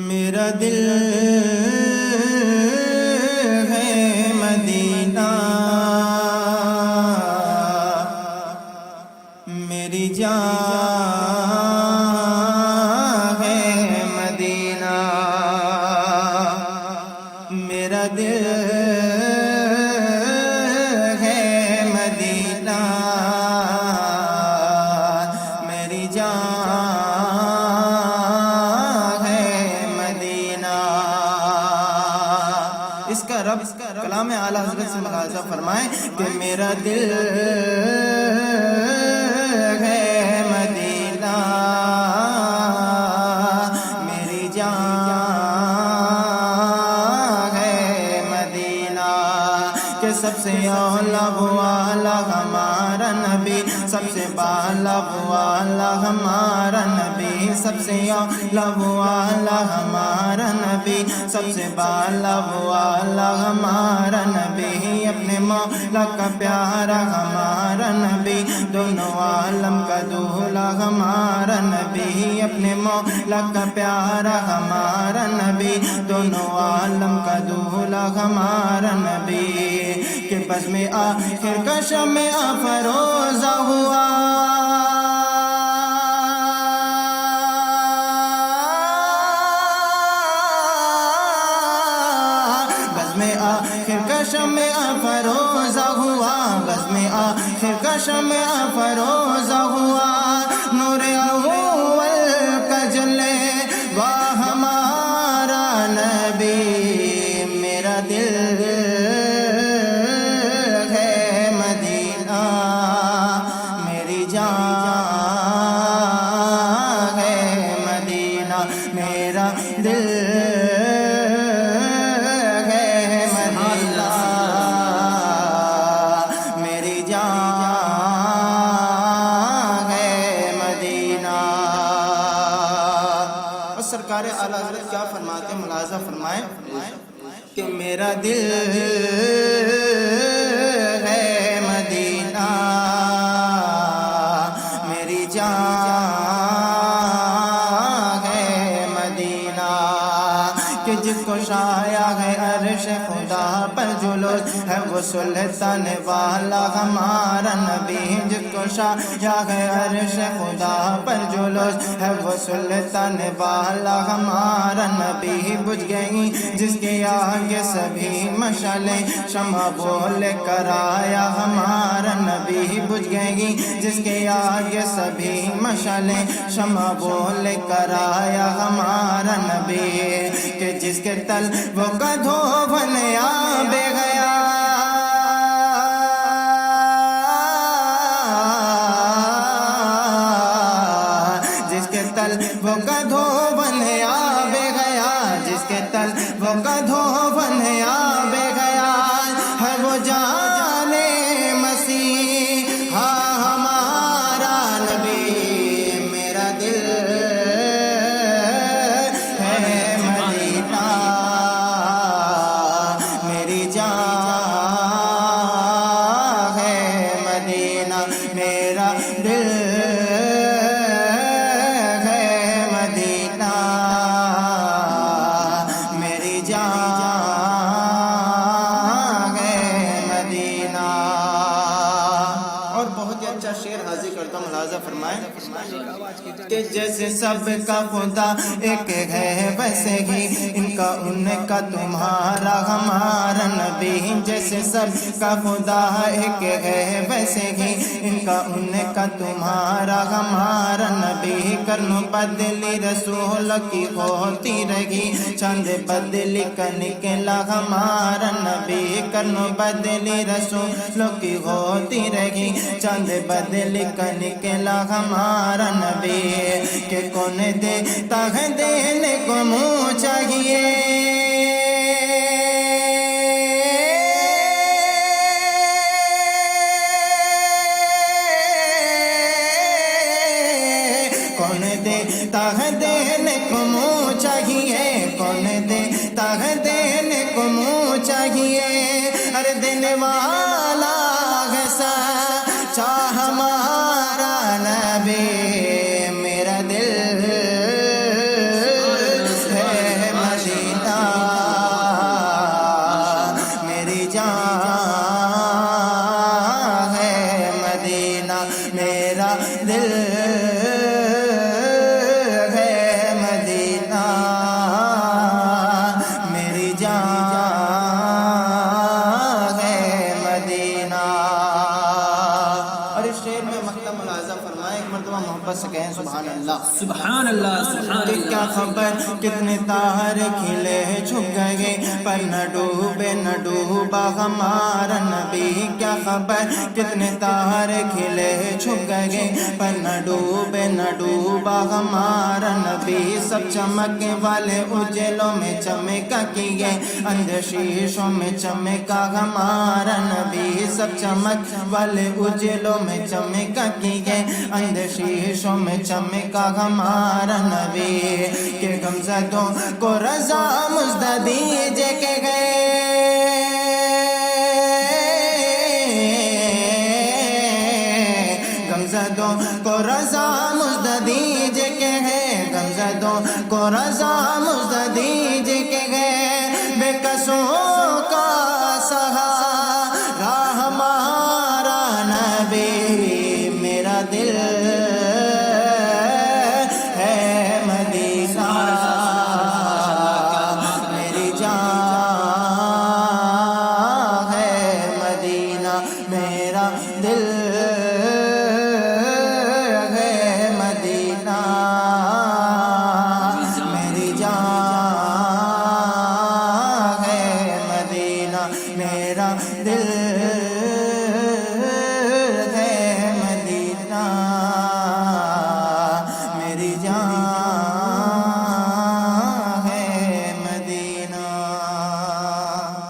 میرا دل ہے مدینہ، میری جان ہے مدینہ، میرا دل ہے مدینہ، میری جان ہے مدینہ۔ اس کا رب کلام اعلیٰ حضرت سے ملاحظہ فرمائیں کہ میرا دل ہے مدینہ، میری جان ہے مدینہ، کہ سب سے اولا والا ہمارا نبی، سب سے بالا والا ہمارا نبی، سب سے اولا والا ہمارا نبی، سب سے بالا والا ہمارا نبی، اپنے مولا کا پیارا ہمارا نبی، دونوں عالم کا دولہا ہمارا نبی، اپنے مولا کا پیارا ہمارا نبی، دونوں عالم کا دولہا ہمارا نبی، کہ بزم آخر کا شمع افروزہ ہوا، بزم آخر کا شمع افروزہ ہوا، بزم آخر کا شمع افروزہ ہوا، نور اول کا جلے وہ ہمارا نبی، میرا دل ہے مدینہ، میری جان ہے مدینہ، میرا دل ہے مدینہ، میری جان ہے مدینہ۔ اور سرکار اعلیٰ حضرت کیا فرماتے ہیں، ملاحظہ فرمائیں کہ میرا دل ہے مدینہ، میری جان ہے مدینہ، کہ جس کو شایا ہے عرش خدا پر جلوس ہے، وہ سلطان والا ہمارا نبی، جس کو شایا ہے عرش خدا پر جلوس ہے، وہ سلطان والا ہمارا نبی، بجھ گئی جس کے آگے سبھی مشعلیں، شمع بول کر آیا ہمارا نبی، بجھ گئی جس کے آگے سبھی مشعلیں، شمع بول کر آیا ہمارا نبی، کہ جس کے تل وہ گدھوبن آب گیا، جس کے تل وہ گدھوبن آب گیا، جس کے تل وہ گدھوبن آب گیا، ہے وہ جانے مسیح ہمارا نبی، میرا دل ہے مدینہ، میری جان ہے مدینہ، میرا دل ہے مدینہ، میری جان ہے مدینہ۔ اور بہت ہی اچھا شعر حاضر کرتا ہوں، ملاحظہ فرمائیں کہ جیسے سب کا خدا ایک ہے ویسے ہی ان کا ان کا تمہارا ہمارا نبی، جیسے سب کا خدا ایک ہے ویسے ہی ان کا ان کا تمہارا ہمارا نبی، کرن بدلی رسول کی ہوتی رہی، چاند بدلی کا نکلا ہمارا نبی، کرن بدلی رسول کی ہوتی رہی، چاند بدلی کا نکلا ہمارا نبی، کہ کون دیتا ہے دینے کو منہ چاہیے، کون دیتا ہے دینے کو منہ چاہیے، کون دیتا ہے دینے کو منہ چاہیے، ہر دینے والا ہے سچا ہمارا نبی، میرا دل ہے سبحان اللہ سبحان کہ اللہ. کیا خبر کتنے تارے کھلے چھپ گئے پر نہ ڈوبا ہمارا نبی. کیا خبر کتنے تارے کھلے چھپ گئے پر نہ ڈوبا ہمارا نبی. سب چمکنے والے اجلوں میں چمکا کیے اندھے شیشوں میں چمکا ہمارا نبی. سب چمک والے اجلوں میں چمکا کیے اندھے شیشوں میں چمکا ہمارا نبی. کہ غمزدوں کو رضا مژدہ دیجے کہ گئے غمزدوں کو رضا مژدہ دیجے کہ ہے غمزدوں کو رضا مژدہ دیجے